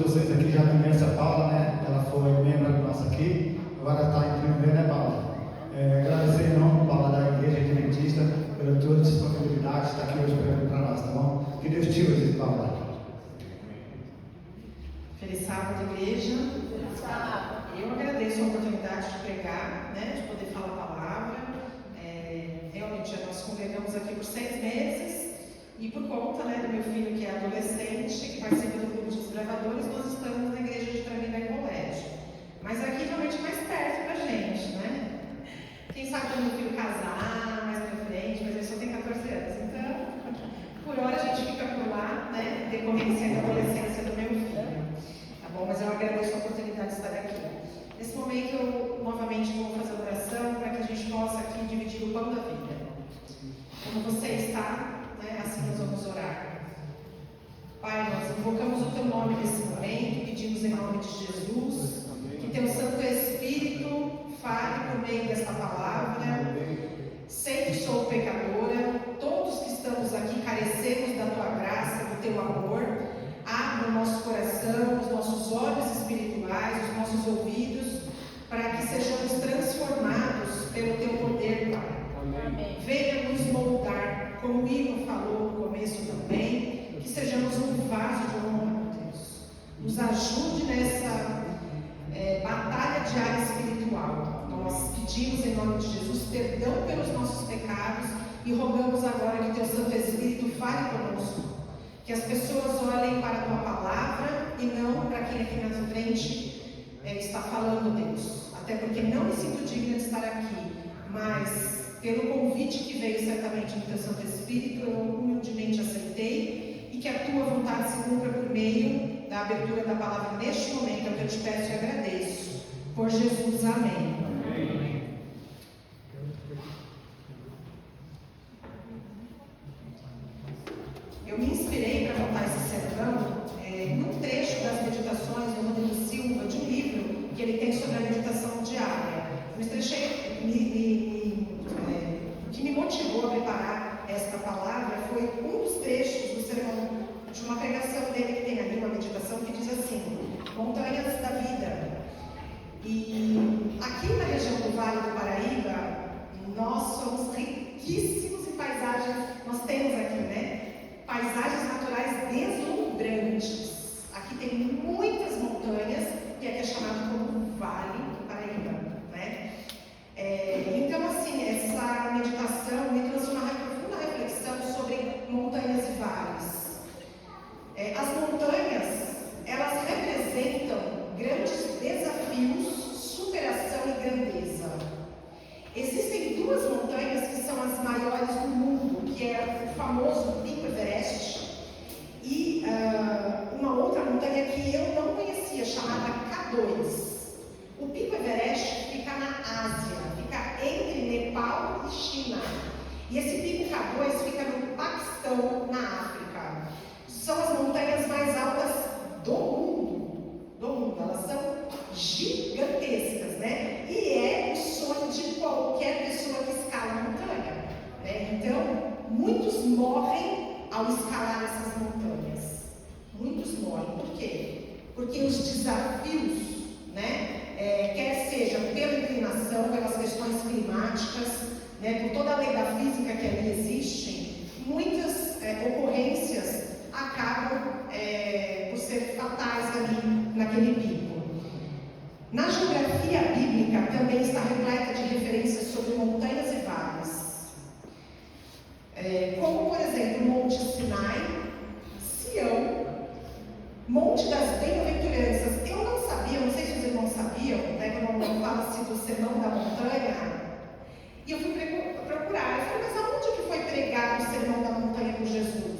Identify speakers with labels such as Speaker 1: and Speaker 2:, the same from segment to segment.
Speaker 1: vocês aqui já conhecem a Paula, né? Ela foi membro nossa aqui, agora está em primeiro, né, Paula? Agradecer em nome, Paula, da Igreja Adventista, pela tua disponibilidade de estar aqui hoje para nós, tá bom? Que Deus te use, Paula.
Speaker 2: Feliz sábado, igreja. Eu agradeço a oportunidade de pregar, né, de poder falar a palavra. Realmente, nós congregamos aqui por 6 meses e por conta, né, do meu filho que é adolescente, que participa do grupo de gravadores, nós estamos na igreja de Tremembé Colégio. Mas aqui realmente é mais perto pra gente, né? Quem sabe quando meu filho casar mais pra frente, mas ele só tem 14 anos, então por hora a gente fica por lá, né, decorrência da adolescência do meu filho. Tá bom? Mas eu agradeço a oportunidade de estar aqui. Nesse momento eu novamente vou fazer uma oração para que a gente possa aqui dividir o pão da vida. Como você está, né, assim nós vamos orar. Pai, nós invocamos o Teu nome nesse momento, pedimos em nome de Jesus, que Teu Santo Espírito fale por meio desta palavra. Sei que sou pecadora, todos que estamos aqui carecemos da Tua graça, do Teu amor. Abra o nosso coração, os nossos olhos espirituais, os nossos ouvidos, para que sejamos transformados pelo Teu poder, Pai. Amém. Venha nos moldar, como o Igor falou no começo também, que sejamos um vaso de honra, Deus. Nos ajude nessa batalha diária espiritual. Nós pedimos em nome de Jesus perdão pelos nossos pecados e rogamos agora que Teu Santo Espírito fale conosco. Que as pessoas olhem para a Tua palavra e não para quem aqui na frente está falando, Deus. Até porque não me sinto digna de estar aqui, mas pelo convite que veio certamente do Teu Santo Espírito, eu humildemente aceitei, e que a Tua vontade se cumpra por meio da abertura da palavra neste momento. É o que eu te peço e agradeço. Por Jesus, amém. Amém. Eu me inspirei para montar esse sermão num trecho das meditações do Rodrigo Silva, de um livro que ele tem sobre a meditação diária. Esse trecho o que me motivou a preparar esta palavra foi um dos trechos do sermão, de uma pregação dele que tem ali, uma meditação que diz assim: Montanhas da Vida. E aqui na região do Vale do Paraíba, nós somos riquíssimos em paisagens, nós temos aqui, né? Paisagens naturais deslumbrantes. Aqui tem muitas montanhas e aqui é chamado como Vale do Paraíba, né? Então, assim, essa meditação me trouxe uma profunda reflexão sobre montanhas e vales. As montanhas, elas representam grandes desafios, superação e grandeza. Existem 2 montanhas que são as maiores do mundo, que é o famoso Pico Everest, e uma outra montanha que eu não conhecia, chamada K2. O Pico Everest fica na Ásia, fica entre Nepal e China. E esse Pico K2 fica no Paquistão, na África. São as montanhas mais altas do mundo. Elas são gigantescas, né? E é o sonho de qualquer pessoa que escala a montanha, né? Então, muitos morrem ao escalar essas montanhas. Muitos morrem. Por quê? Porque os desafios, né? Quer seja pela inclinação, pelas questões climáticas, né? Por toda a lei da física que ali existe, muitas ocorrências acabam por ser fatais ali naquele pico. Na geografia bíblica também está repleta de referências sobre montanhas e vales. Como, por exemplo, Monte Sinai, Sião, Monte das Bem-aventuranças. Eu não sabia, não sei se os irmãos sabiam, né, quando eu falo-se do Sermão da Montanha, e eu fui procurar. Eu falei, mas aonde que foi pregado o Sermão da Montanha por Jesus?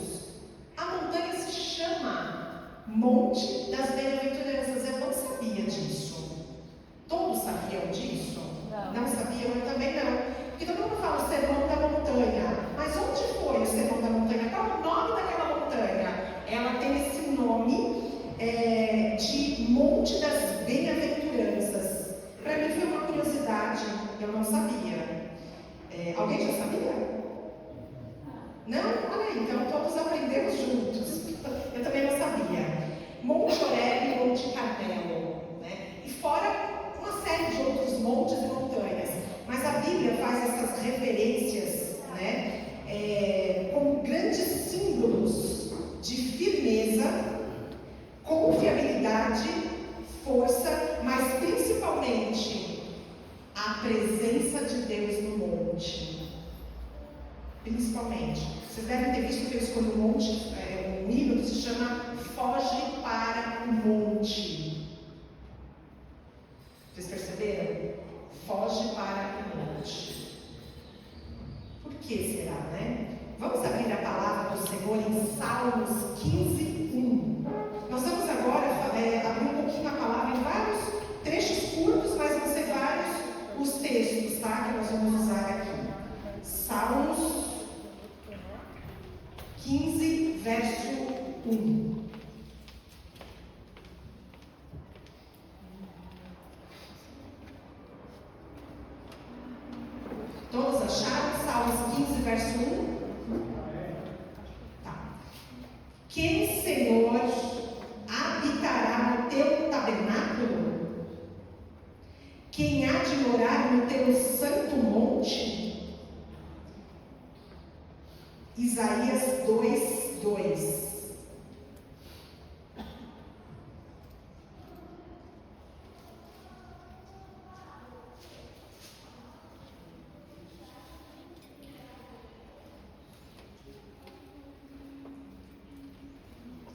Speaker 2: A montanha se chama Monte das Bem-aventuranças. Eu não sabia disso. Todos sabiam disso? Não sabiam? Eu também não. Porque todo mundo fala o Sermão da Montanha. Mas onde foi o Sermão da Montanha? Qual é o nome daquela montanha? Ela tem esse nome de Monte das Bem-aventuranças. Para mim foi uma curiosidade, eu não sabia. Alguém já sabia? Não? Olha aí, então todos aprendemos juntos. Eu também não sabia. Monte Horebe, Bíblia faz essas referências, né, como grandes símbolos de firmeza, confiabilidade, força, mas principalmente a presença de Deus no monte. Principalmente. Vocês devem ter visto que eu escolhi um monte, um hino que se chama Foge para o Monte. Vocês perceberam? Foge para o monte. Por que será, né? Vamos abrir a palavra do Senhor em Salmos 15:1. Nós vamos agora abrir um pouquinho a palavra em vários trechos curtos, mas vão ser vários os textos, tá? Que nós vamos usar aqui. Salmos 15, verso 1. Todos acharam? Salmos 15, verso 1? Tá. Quem, Senhor, habitará no teu tabernáculo? Quem há de morar no teu santo monte? Isaías 2:2.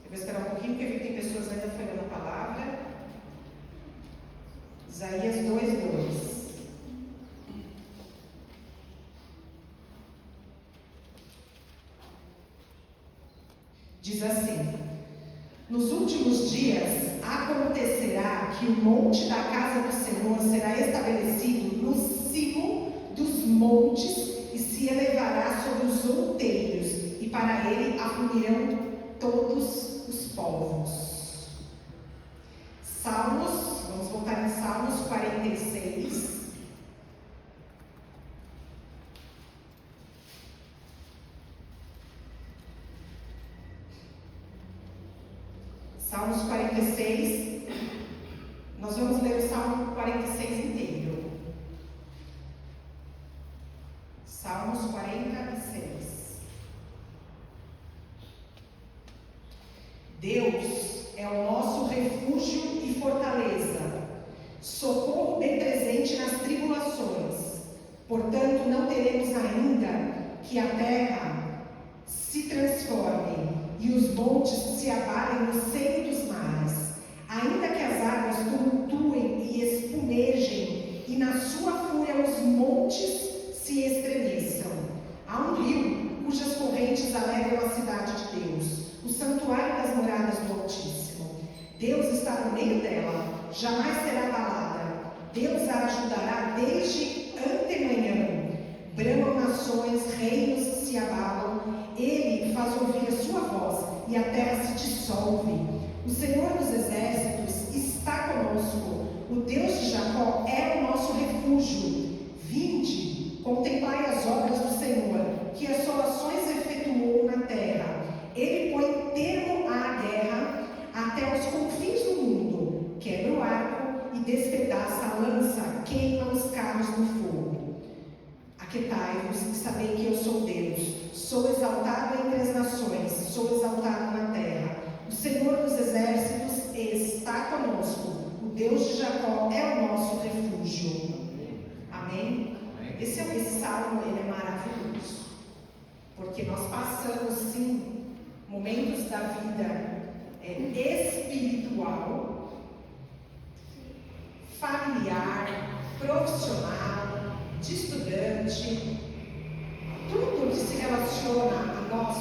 Speaker 2: Eu vou esperar um pouquinho, porque eu vi que tem pessoas ainda folhando a palavra. Isaías 2:2. Diz assim: nos últimos dias acontecerá que o monte da casa do Senhor será estabelecido no cimo dos montes e se elevará sobre os outeiros, e para ele afluirão todos os povos. Salmos, vamos voltar em Salmos 46. Salmos 46, nós vamos ler o Salmo 46 inteiro. Salmos 46. Deus é o nosso refúgio e fortaleza, socorro bem presente nas tribulações. Portanto, não teremos ainda que a terra se transforme e os montes se abalem no seio dos mares, ainda que as águas tumultuem e espumejem, e na sua fúria os montes se estremeçam. Há um rio cujas correntes alegram a cidade de Deus, o santuário das moradas do Altíssimo. Deus está no meio dela, jamais será abalada. Deus a ajudará desde antemanhã. Bramam nações, reinos se abalam. Ele faz ouvir a sua voz e a terra se dissolve. O Senhor dos exércitos está conosco. O Deus de Jacó é o nosso refúgio. Vinde, contemplai as obras do Senhor, que assolações efetuou na terra. Ele põe termo à guerra até os confins do mundo. Quebra o arco e despedaça a lança, queima os carros no fogo. Aquietai-vos e sabei que eu sou Deus. Sou exaltado entre as nações, sou exaltado na terra. O Senhor dos exércitos está conosco. O Deus de Jacó é o nosso refúgio. Amém? Esse salmo ele é maravilhoso, porque nós passamos sim momentos da vida espiritual, familiar, profissional, de estudante, tudo que se relaciona a nós,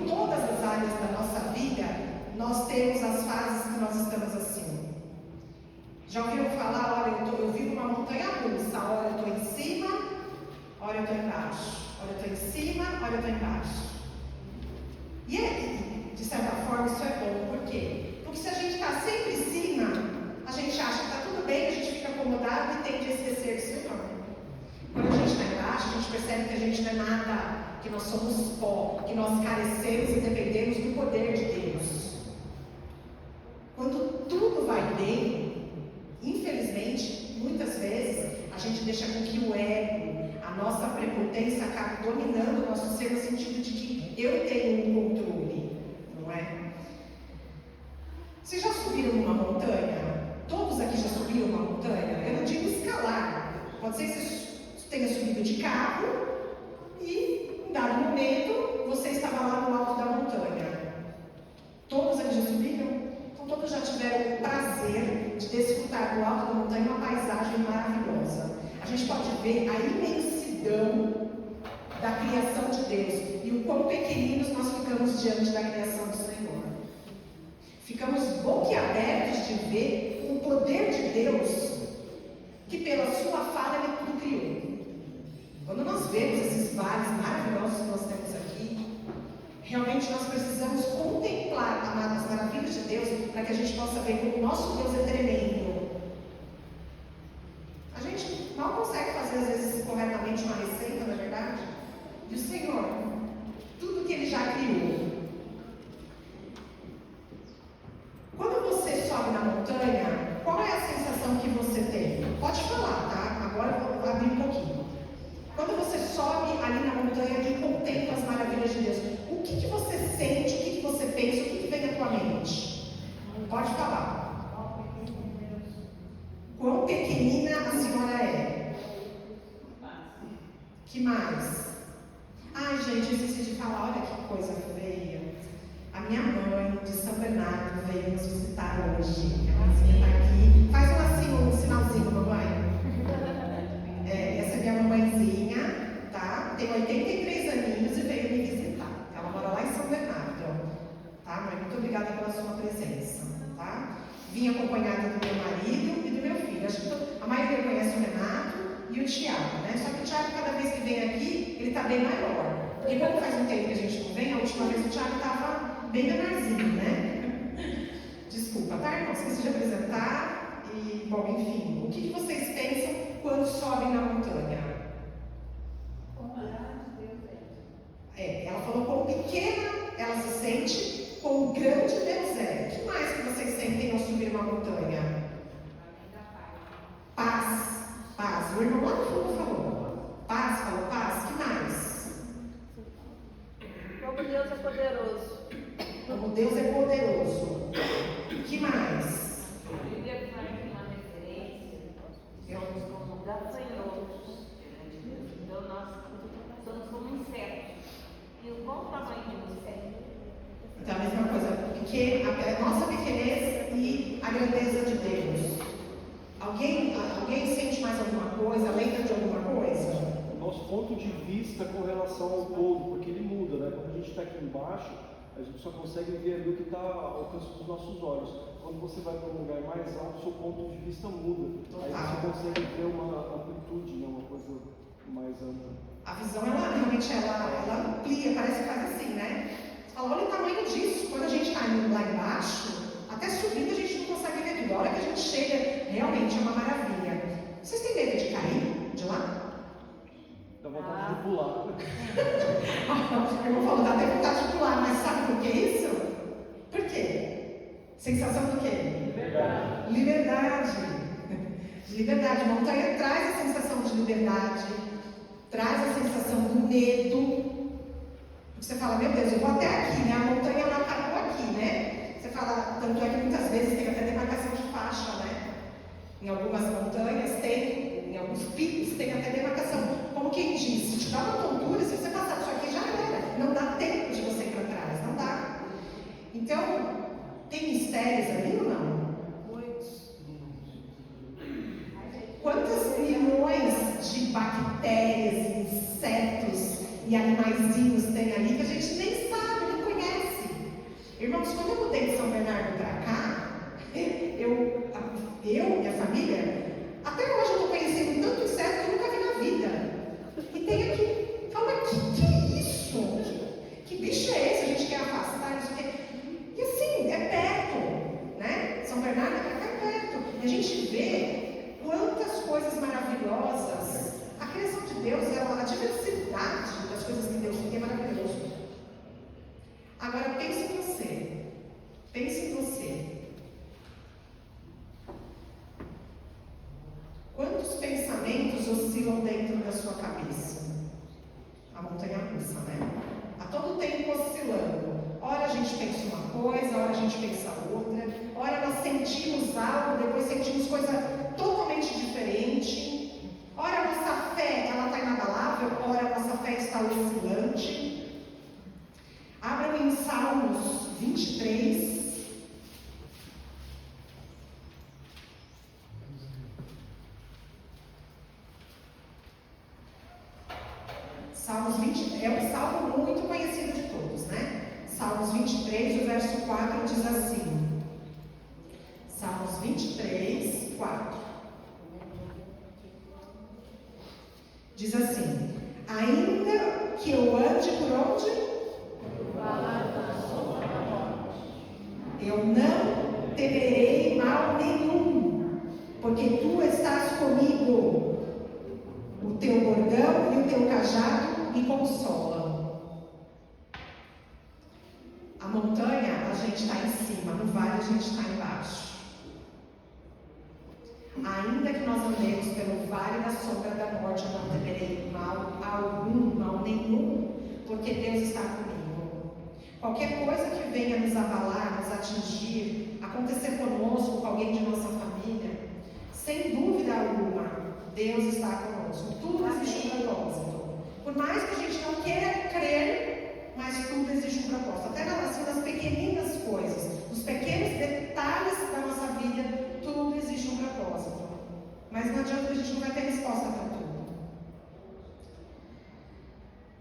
Speaker 2: todas as áreas da nossa vida, nós temos as fases que nós estamos assim. Já ouviram falar, olha, eu vivo uma montanha russa, olha, eu estou em cima, olha, eu estou embaixo, olha, eu estou em cima, olha, eu estou embaixo. E de certa forma isso é bom, por quê? Porque se a gente está sempre em cima, a gente acha que está tudo bem, a gente fica acomodado e tende a esquecer do Senhor. Quando a gente está embaixo, a gente percebe que a gente não é nada, que nós somos pó, que nós carecemos e dependemos do poder de Deus. Quando tudo vai bem, infelizmente, muitas vezes, a gente deixa com que o ego, a nossa prepotência acaba dominando o nosso ser no sentido de que eu tenho um controle, não é? Vocês já subiram uma montanha? Todos aqui já subiram uma montanha? Eu não digo escalar. Pode ser que você tenha subido de carro e, em dado momento, você estava lá no alto da montanha. Todos aqui já subiram? Então todos já tiveram o prazer de desfrutar do alto da montanha uma paisagem maravilhosa. A gente pode ver a imensidão da criação de Deus e o quão pequeninos nós ficamos diante da criação do Senhor. Ficamos boquiabertos de ver o poder de Deus, que pela sua fala Ele tudo criou. Quando nós vemos esses vales maravilhosos que nós temos aqui, realmente nós precisamos contemplar as maravilhas de Deus para que a gente possa ver como o nosso Deus é tremendo. A gente mal consegue fazer às vezes corretamente uma receita, não é verdade? E o Senhor, tudo que Ele já criou. Quando você sobe na montanha, qual é a sensação que você tem? Pode falar, tá? Agora eu vou abrir um pouquinho. Quando você sobe ali na montanha e contempla as maravilhas de Deus, o que você sente, o que você pensa, o que vem na tua mente? Pode falar. Quão pequenina a senhora é? Que mais? Ai, gente, eu esqueci de falar, olha que coisa feia. A minha mãe de São Bernardo veio nos visitar hoje. A mãezinha está aqui. Faz um sinalzinho, mamãe. Essa é minha mamãezinha, tá? Tem 83 aninhos e veio me visitar. Ela mora lá em São Bernardo, tá? Mãe, muito obrigada pela sua presença, tá? Vim acompanhada do meu marido e do meu filho. Acho que a maioria conhece o Renato e o Tiago, né? Só que o Tiago, cada vez que vem aqui, ele está bem maior. Porque como faz um tempo que a gente não vem, a última vez o Tiago estava bem menorzinho, né? Desculpa, tá, irmão? Esqueci de apresentar. E, bom, enfim, o que vocês pensam quando sobem na montanha? Ela falou quão pequena ela se sente, quão grande Deus é. O que mais que vocês sentem ao subir uma montanha? Paz. Paz. O irmão lá no fundo falou. Paz, falou paz. Que mais?
Speaker 3: Como Deus é poderoso.
Speaker 2: Como Deus é poderoso. Que mais?
Speaker 3: Bíblia faz uma referência. Somos como gafanhotos. Então nós somos como insetos. E qual o tamanho de um inseto?
Speaker 2: Então, a mesma coisa, a nossa pequenez e a grandeza de Deus. Alguém sente mais alguma coisa, lembra de alguma coisa?
Speaker 4: O nosso ponto de vista com relação ao todo, porque ele muda, né? Quando a gente está aqui embaixo, a gente só consegue ver o que está ao alcance dos nossos olhos. Quando você vai para um lugar mais alto, seu ponto de vista muda. Aí você consegue ver uma amplitude, né? Uma coisa mais ampla.
Speaker 2: A visão, realmente amplia, parece que faz assim, né? Você fala, olha o tamanho disso. Quando a gente está indo lá embaixo, até subindo a gente não consegue ver tudo. A hora que a gente chega, realmente é uma maravilha. Vocês têm medo de cair de lá?
Speaker 4: Dá vontade de pular.
Speaker 2: Eu vou falar, dá até vontade de pular, mas sabe por que isso? Por quê? Sensação do quê?
Speaker 4: Liberdade.
Speaker 2: Liberdade. Montanha traz a sensação de liberdade, traz a sensação do medo. Você fala, meu Deus, eu vou até aqui, né? A montanha ela acabou aqui, né? Você fala, tanto é que muitas vezes tem até demarcação de faixa, né? Em algumas montanhas tem, em alguns picos tem até demarcação. Como quem diz, se te dá uma tontura, se você passar disso aqui já era. Não dá tempo de você ir para trás, não dá. Então, tem mistérios ali ou não?
Speaker 3: Muitos.
Speaker 2: Quantas milhões de bactérias, insetos e animaizinhos tem ali que a gente nem sabe, nem conhece. Irmãos, quando eu mudei de São Bernardo para cá, eu e a família, até hoje eu estou conhecendo tanto inseto que eu nunca vi na vida. E tem aqui, fala, que é isso? Que bicho é esse? A gente quer afastar isso aqui. E assim, é perto, né? São Bernardo é perto. E a gente vê quantas coisas maravilhosas. A criação de Deus, a diversidade das coisas que Deus tem é maravilhoso. Agora pense em você. Pense em você. oscilam dentro da sua cabeça? A montanha russa, né? A todo tempo oscilando. Ora a gente pensa uma coisa, ora a gente pensa outra. Ora nós sentimos algo, depois sentimos coisa totalmente diferente. Ora a nossa fé, ela está inabalável, ora a nossa fé está oscilante. Abram em Salmos 23. Salmos 20, é um salmo muito conhecido de todos, né? Salmos 23, o verso 4 diz assim. Salmos 23, 4. Diz assim: ainda que eu ande por onde? Eu não temerei mal nenhum, porque tu estás comigo. O teu bordão e o teu cajado me consolam. A montanha, a gente está em cima, no vale a gente está embaixo. Ainda que nós andemos pelo vale da sombra da morte, eu não temerei mal algum, mal nenhum, porque Deus está comigo. Qualquer coisa que venha nos abalar, nos atingir, acontecer conosco, com alguém de nossa família, sem dúvida alguma, Deus está conosco. Tudo existe um propósito. Por mais que a gente não queira crer, mas tudo existe um propósito. Até nas pequeninas coisas, nos pequenos detalhes da nossa vida, tudo existe um propósito. Mas não adianta, a gente não vai ter resposta para tudo.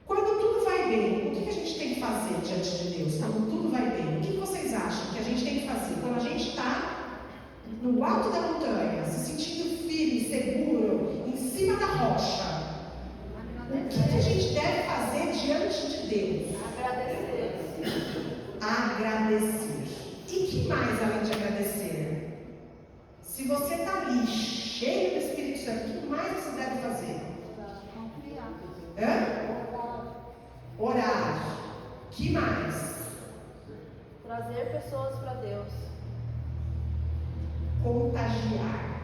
Speaker 2: Quando tudo vai bem, o que a gente tem que fazer diante de Deus? Quando tudo vai bem, o que vocês acham que a gente tem que fazer? Quando a gente está no alto da montanha, se sentindo firme, seguro, em cima da rocha, o que a gente deve fazer diante de Deus? Agradecer. E que mais além de agradecer? Se você está ali, cheio do Espírito Santo, o que mais você deve fazer? Orar. Que mais?
Speaker 5: Trazer pessoas para Deus.
Speaker 2: Contagiar.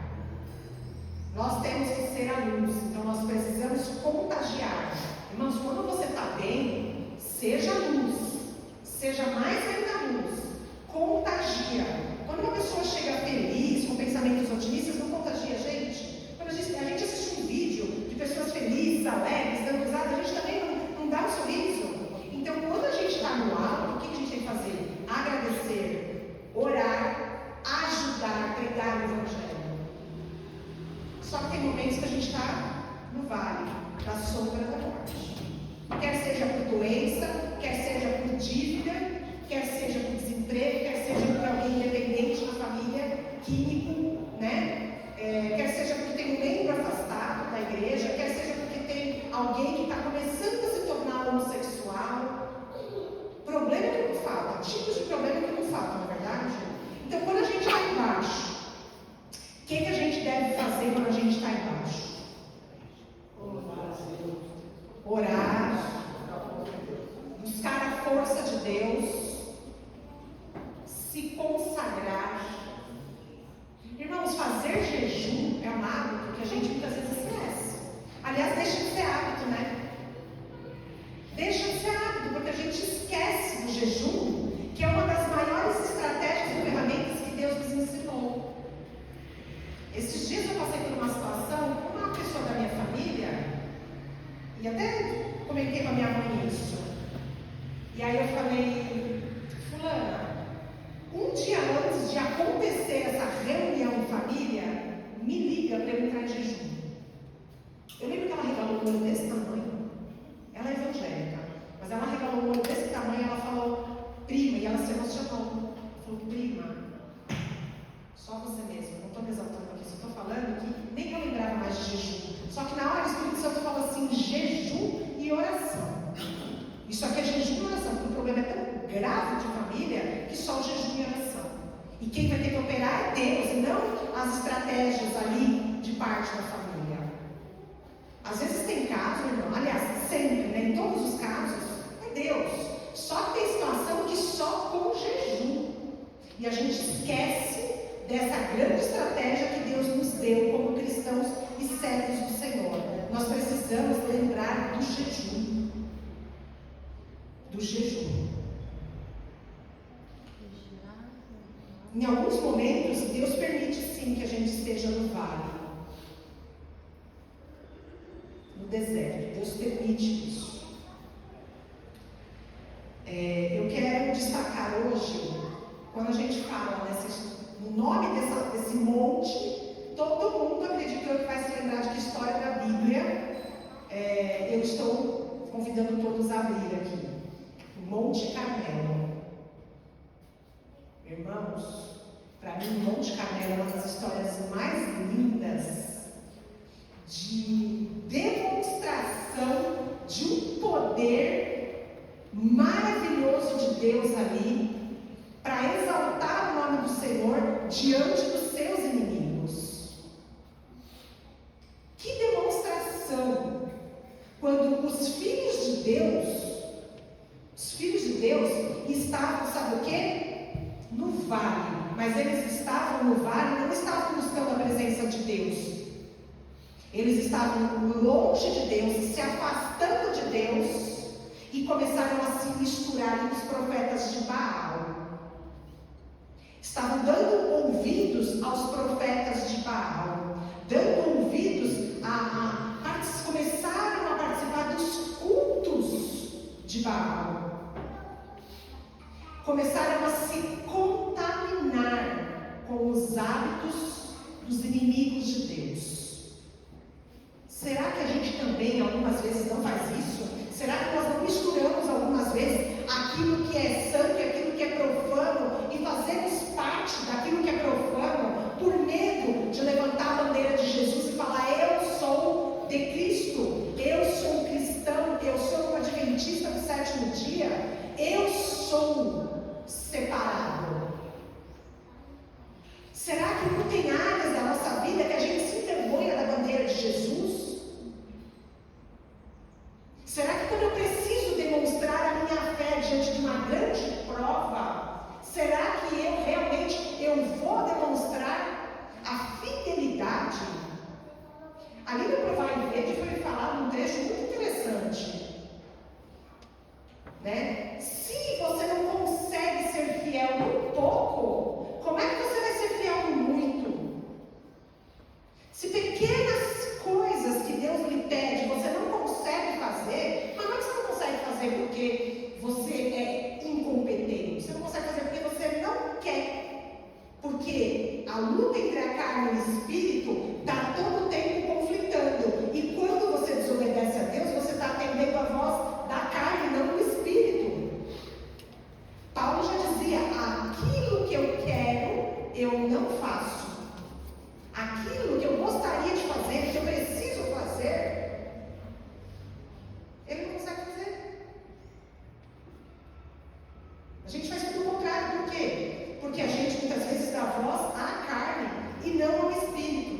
Speaker 2: Nós temos que ser a luz, então nós precisamos contagiar. Irmãos, quando você está bem, seja luz, seja mais ainda luz, contagia. Quando uma pessoa chega feliz, com pensamentos otimistas, não contagia a gente. Quando a gente assiste um vídeo de pessoas felizes, alegres, dando risada, a gente também não dá um sorriso. Então, quando a gente está no alto, o que a gente tem que fazer? Agradecer, orar, ajudar, pregar o Evangelho. Só que tem momentos que a gente está no vale da sombra da morte. Quer seja por doença, quer seja por dívida, quer seja por desemprego, quer seja por alguém independente na família, químico, né? Quer seja porque tem um membro afastado da igreja, quer seja porque tem alguém que está começando a se tornar homossexual. Problema que não falta, tipos de problema que não falta, na verdade. Então, quando a gente está embaixo, o que a gente deve fazer quando a gente está embaixo? Orar, buscar a força de Deus, se consagrar. Irmãos, fazer jejum é um hábito que a gente muitas vezes esquece. Aliás, deixa de ser hábito, né? Deixa de ser hábito, porque a gente esquece do jejum, que é uma das maiores estratégias e ferramentas que Deus nos ensinou. Esses dias eu passei por uma situação com uma pessoa da minha família, e até comentei com a minha mãe isso. E aí eu falei, fulana, um dia antes de acontecer essa reunião em família, me liga para eu entrar em jejum. Eu lembro que ela regalou um olho desse tamanho. Ela é evangélica, mas ela regalou um olho desse tamanho e ela falou, prima, e ela se emocionou. Ela falou, prima, só você mesmo, não estou me exaltando aqui, só estou falando que nem eu lembrava mais de jejum. Só que na hora o Espírito Santo falou assim, jejum e oração. Isso aqui é jejum e oração, porque o problema é tão grave de família que só o jejum e oração. E quem vai ter que operar é Deus, e não as estratégias ali de parte da família. Às vezes tem casos, irmão, aliás, sempre, né, em todos os casos, é Deus. Só que tem situação que só com jejum. E a gente esquece dessa grande estratégia que Deus nos deu como cristãos e servos do Senhor. do jejum. Do jejum. Em alguns momentos, Deus permite sim que a gente esteja no vale, no deserto. Deus permite isso. Eu quero destacar hoje, quando a gente fala no nome desse monte, todo mundo acredito que vai se lembrar de que história da Bíblia. Eu estou convidando todos a abrir aqui. O Monte Carmelo. Irmãos, para mim, o Monte Carmelo é uma das histórias mais lindas de demonstração de um poder maravilhoso de Deus ali para exaltar o nome do Senhor diante dos seus inimigos. Que demonstração! Quando os filhos de Deus estavam, sabe o quê? No vale, mas eles estavam no vale, não estavam buscando a presença de Deus. Eles estavam longe de Deus, se afastando de Deus, e começaram a se misturar com os profetas de Baal. Estavam dando ouvidos aos profetas de Baal, dando ouvidos começaram a participar dos cultos de Baal. Começaram a se contaminar com os hábitos dos inimigos de Deus. Será que a gente também algumas vezes não faz isso? Será que nós não misturamos algumas vezes aquilo que é santo e aquilo que é profano e fazemos parte daquilo que é profano por medo de levantar a bandeira de Jesus e falar: eu sou de Cristo, eu sou um cristão, eu sou um adventista do sétimo dia, eu sou separado? Será que não tem áreas da nossa vida que a gente se envergonha da bandeira de Jesus? Será que quando eu preciso demonstrar a minha fé diante de uma grande prova, será que eu realmente vou demonstrar a fidelidade? Ali no Provar e Verde foi falado um trecho muito interessante, né? Se você não consegue ser fiel no pouco, como é que você vai ser fiel no muito? Se pequenas coisas que Deus lhe pede você não consegue fazer, mas não é que você não consegue fazer porque você é incompetente. Você não consegue fazer porque você não quer. Porque a luta entre a carne e o espírito está todo o tempo conflitando. E quando você desobedece a Deus, você está atendendo a voz da carne, não do espírito. Paulo já dizia: aquilo que eu quero, eu não faço. Aquilo que eu gostaria de fazer, que eu preciso fazer, ele não consegue fazer. A gente faz tudo o contrário. Por quê? Porque a gente muitas vezes dá voz à carne e não ao espírito.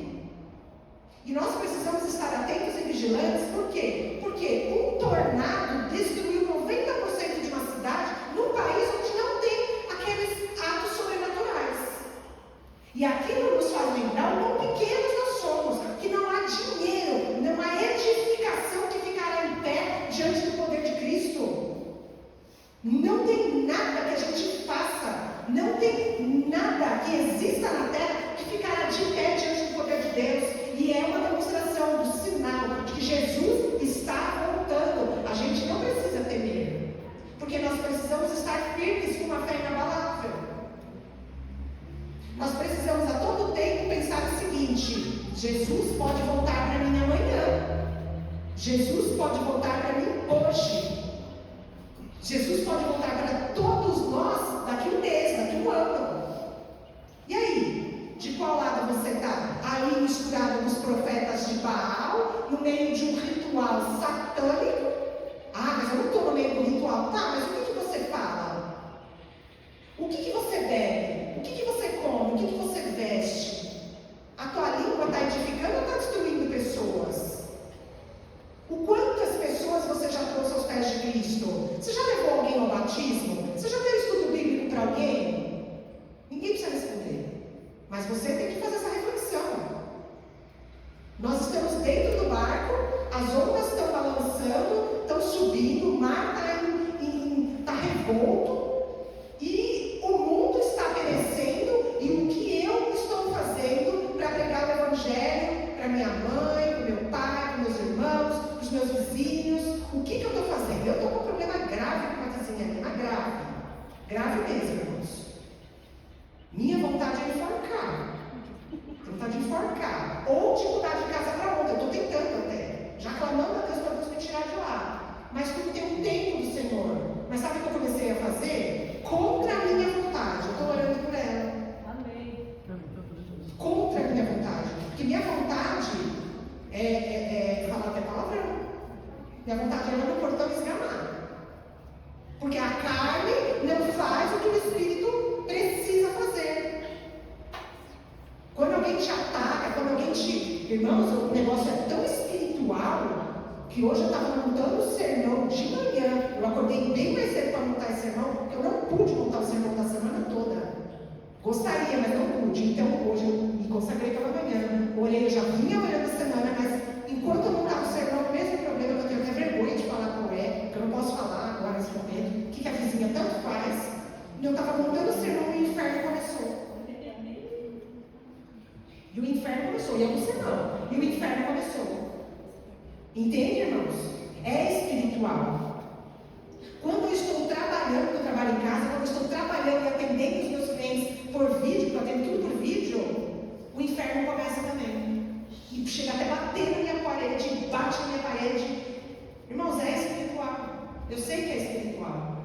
Speaker 2: E nós precisamos estar atentos e vigilantes. Por quê? Porque um tornado destruiu 90% de uma cidade num país onde não tem aqueles atos sobrenaturais. E aquilo nos faz lembrar o quão pequenos nós somos, que não há dinheiro, não há edificação que ficará em pé diante do poder de Cristo. Não tem nada que a gente faça, não tem nada que exista na terra que ficará de pé diante do poder de Deus. E é uma demonstração do sinal de que Jesus está voltando. A gente não precisa temer, porque nós precisamos estar firmes com uma fé inabalável. Nós precisamos a todo tempo pensar o seguinte: Jesus pode voltar para mim amanhã. Jesus pode voltar para mim hoje. Jesus pode voltar para todos nós daqui um mês, daqui um ano. E aí? De qual lado você está? Ali misturado com os profetas de Baal, no meio de um ritual satânico? Ah, mas eu não estou no meio do ritual. Tá, mas o que você fala? O que você bebe? O que você come? O que você veste? A tua língua está edificando ou está destruindo pessoas? O quantas pessoas você já trouxe aos pés de Cristo? Você já levou alguém ao batismo? Você já deu estudo bíblico para alguém? Ninguém precisa responder. Mas você tem que fazer essa reflexão. Nós estamos dentro do barco, as ondas estão balançando, estão subindo, o mar está revolto, e o mundo está perecendo, e o que eu estou fazendo para pregar o Evangelho para minha mãe, para o meu pai, para meus irmãos, para os meus vizinhos? O que eu estou fazendo? Eu estou com um problema grave com uma vizinha minha, grave. Grave mesmo, irmãos. Minha vontade é enforcar. Vontade de enforcar. Ou de mudar de casa para outra. Eu estou tentando até. Já clamando a Deus para Deus me tirar de lá. Mas tudo tem um tempo do Senhor. Mas sabe o que eu comecei a fazer? Contra a minha vontade. Eu estou orando por ela.
Speaker 3: Amém.
Speaker 2: Contra a minha vontade. Porque minha vontade falar até palavrão. Minha vontade é ir no portão esgamar. Porque a carne não faz o que o Espírito precisa fazer. Quando alguém te ataca, quando alguém te... Irmãos, o negócio é tão espiritual que hoje eu estava montando o sermão de manhã. Eu acordei bem mais cedo para montar esse sermão, porque eu não pude montar o sermão da semana toda. Gostaria, mas não pude. Então hoje eu me consagrei pela manhã. Orei, eu já vinha orando a semana, mas enquanto eu montava o sermão, o mesmo problema que eu tenho até vergonha de falar qual é, que eu não posso falar agora nesse momento, o que a vizinha tanto faz, e eu estava montando o sermão e o inferno começou. E o inferno começou, e eu não sei não, e o inferno começou. Entende, irmãos? É espiritual. Quando eu estou trabalhando, eu trabalho em casa, quando eu estou trabalhando e atendendo os meus clientes por vídeo, eu atendo tudo por vídeo, o inferno começa também. E chega até bater na minha parede, bate na minha parede. Irmãos, é espiritual. Eu sei que é espiritual.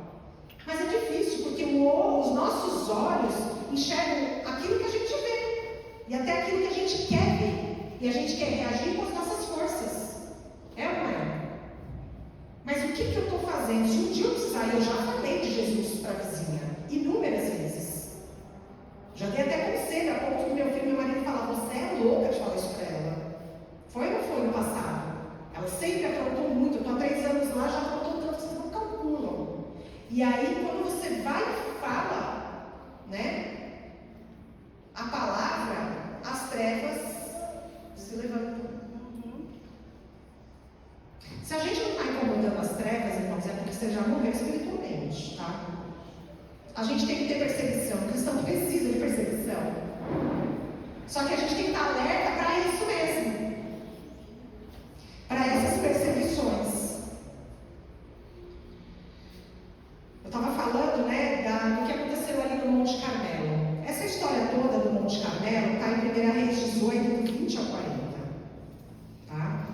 Speaker 2: Mas é difícil, porque os nossos olhos enxergam aquilo que a gente vê. E até aquilo que a gente quer ver. E a gente quer reagir com as nossas forças. É ou não é? Mas o que eu estou fazendo? Se um dia eu precisar, eu já falei de Jesus para a vizinha. Inúmeras vezes. Já dei até conselho, a ponto que meu filho e meu marido falavam: você é louca de falar isso para ela. Foi ou não foi no passado? Ela sempre aprontou muito. Eu estou há 3 anos lá, já aprontou tanto, vocês não calculam. E aí, quando você vai e fala, né? A palavra, as trevas se levantam. Se a gente não está incomodando as trevas, irmãos, é porque você já morreu espiritualmente, tá? A gente tem que ter perseguição. O cristão precisa de perseguição. Só que a gente tem que estar alerta para isso mesmo. Para essas perseguições. Eu estava falando, né, do que aconteceu ali no Monte Carmelo. Essa história toda do Monte Carmelo está em 1 Reis 18, do 20 ao 40. Tá?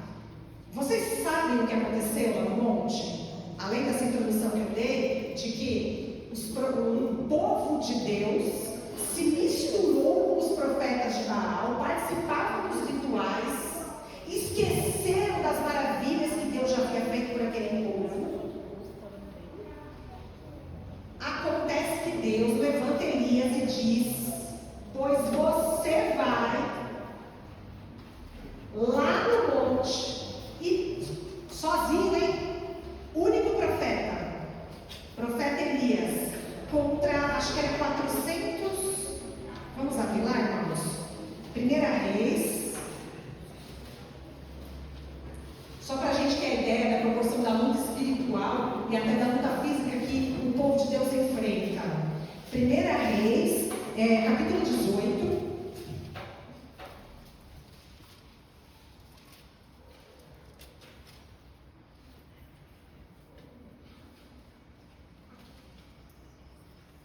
Speaker 2: Vocês sabem o que aconteceu lá no monte? Além dessa introdução que eu dei, de que o povo de Deus se misturou com os profetas de Baal, participavam dos rituais, esqueceram das maravilhas que Deus já havia feito por aquele povo. Acontece que Deus levanta Elias e diz: pois você vai lá no monte, e sozinho, hein? Único profeta Elias, contra, acho que era 400, vamos abrir lá, irmãos? 1 Reis, só para a gente ter a ideia da proporção da luta espiritual e até da luta física que o povo de Deus enfrenta. 1 Reis, capítulo 18.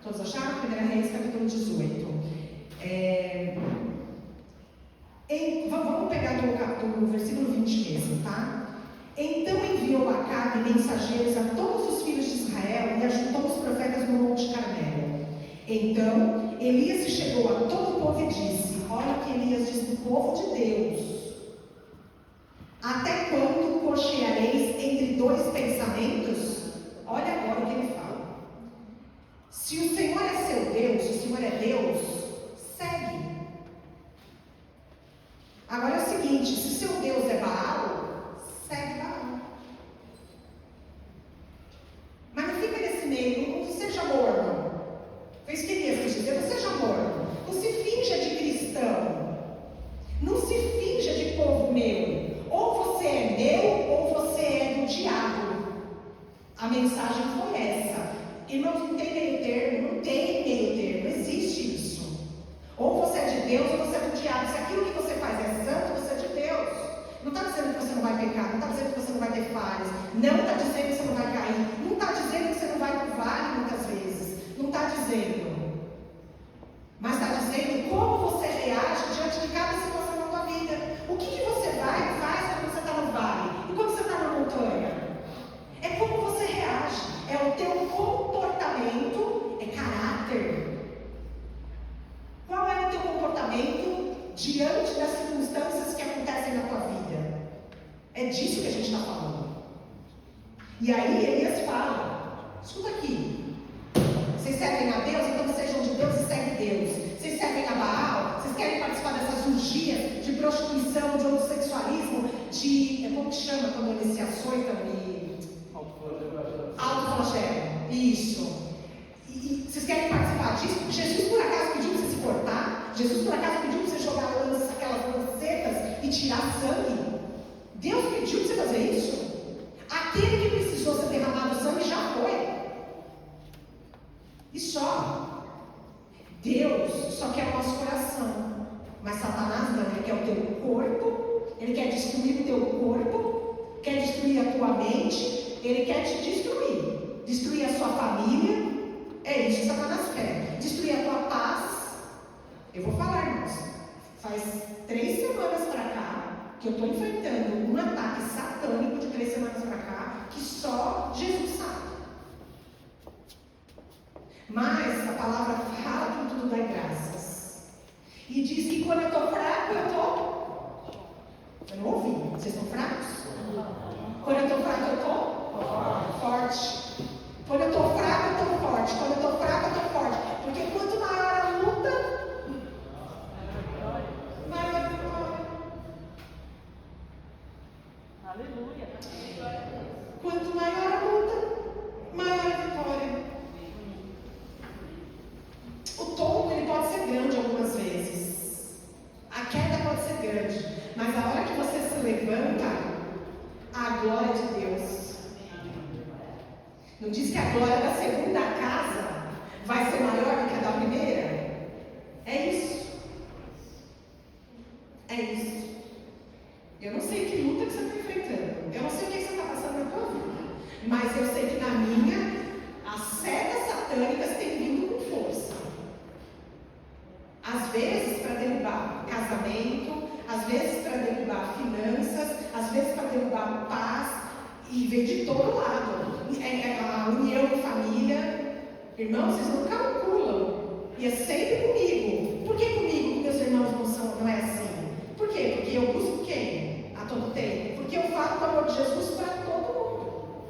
Speaker 2: Todos acharam? 1 Reis, capítulo 18. Vamos pegar do versículo 20 mesmo, tá? Então enviou Acabe mensageiros a todos os filhos de Israel e ajuntou os profetas no Monte Carmelo. Então Elias chegou a todo o povo e disse: olha o que Elias diz do povo de Deus: até quando cocheareis entre 2 pensamentos? Olha agora o que ele fala. Se o Senhor é seu Deus, se o Senhor é Deus, segue. Agora é o seguinte: se seu Deus é Baal, segue Baal. Mas não fica nesse meio, não seja morno. Foi isso que Elias quis dizer: não seja morno. Não se finja de cristão. Não se finja de povo meu. mensagem foi essa. Irmãos, não tem meio termo, não existe isso. Ou você é de Deus ou você é do diabo. Se aquilo que você faz é santo, você é de Deus. Não está dizendo que você não vai pecar, não está dizendo que você não vai ter falhas, não está dizendo que você não vai cair, não está dizendo que você não vai para o vale muitas vezes, não está dizendo. Mas está dizendo como você reage diante de cada situação na tua vida. O que você vai e faz quando você está no vale e quando você está na montanha? É como você reage, é o teu comportamento, é caráter. Qual é o teu comportamento diante das circunstâncias que acontecem na tua vida? É disso que a gente está falando. E aí Elias fala, escuta aqui, vocês servem a Deus, então sejam de Deus e seguem Deus. Vocês servem a Baal, vocês querem participar dessas urgias de prostituição, de homossexualismo, de, como que chama quando eles se açoitam e... autoflagelo. Isso. E vocês querem participar disso? Jesus por acaso pediu para você se cortar? Jesus por acaso pediu para você jogar aquelas lancetas e tirar sangue? Deus pediu para você fazer isso? Aquele que precisou ser derramado sangue já foi. E só. Deus só quer o nosso coração. Mas Satanás não, ele quer o teu corpo, ele quer destruir o teu corpo, quer destruir a tua mente, ele quer te destruir. Destruir a sua família. É isso que Satanás quer. Destruir a tua paz. Eu vou falar, irmãos. Faz 3 semanas para cá que eu estou enfrentando um ataque satânico de 3 semanas para cá que só Jesus sabe. Mas a palavra fala que tudo dá graças. E diz que quando eu estou fraco, eu não ouvi. Vocês estão fracos? Quando eu estou fraco, eu estou forte. Quando eu estou fraco, eu estou forte. Quando eu estou fraco, eu estou forte. Porque quanto maior a luta, maior a vitória.
Speaker 3: Aleluia.
Speaker 2: Quanto maior a luta, maior a vitória. O tombo, ele pode ser grande algumas vezes. A queda pode ser grande. Mas a hora que você se levanta, a glória de Deus. Não diz que a glória da segunda casa vai ser maior do que a da primeira? É isso. É isso. Eu não sei que luta que você está enfrentando. Eu não sei o que você está passando na tua vida. Mas eu sei que na minha, as setas satânicas têm vindo com força. Às vezes para derrubar casamento, às vezes para derrubar finanças, às vezes para derrubar paz, e vem de todo lado. A união em família. Irmãos, vocês não calculam. E é sempre comigo. Por que comigo? Meus irmãos não é assim. Por quê? Porque eu busco quem? A todo tempo. Porque eu falo do amor de Jesus para todo mundo.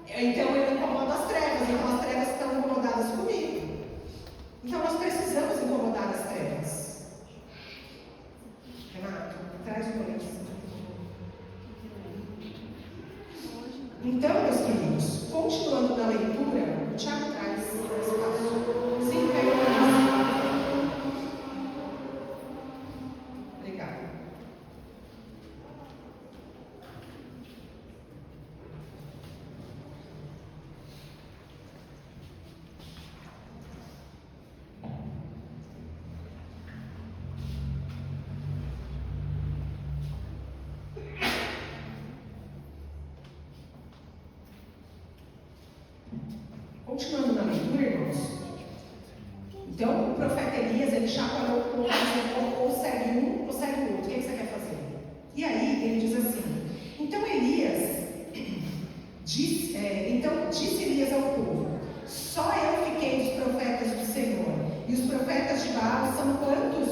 Speaker 2: Então eu incomodo as trevas. Então as trevas estão incomodadas comigo. Então nós precisamos incomodar as trevas. Renato, traz o boletim. Então, meus queridos, continuando na leitura, o Tiago traz esse passo. Sim, caiu na Obrigada. Continuando na leitura, irmãos. Então, o profeta Elias, ele chacoalhou o povo, dizendo, ou segue um, ou segue o outro. O que você quer fazer? E aí, ele diz assim, então disse Elias ao povo, só eu fiquei dos profetas do Senhor, e os profetas de Baal são quantos?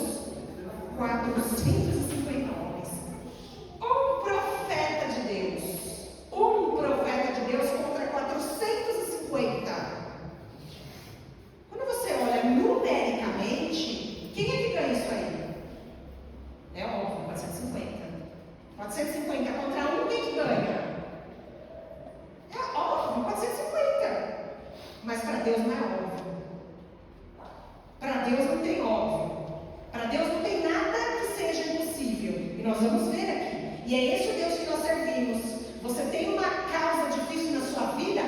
Speaker 2: 450 homens. Um profeta de Deus contra 450. Quando você olha numericamente, quem é que ganha isso aí? É óbvio, 450. 450 contra um, quem que ganha? É óbvio, 450. Mas para Deus não é óbvio. Para Deus não tem óbvio. Para Deus não tem nada que seja impossível. E nós vamos ver aqui. E é esse o Deus que nós servimos. Você tem uma causa difícil na sua vida,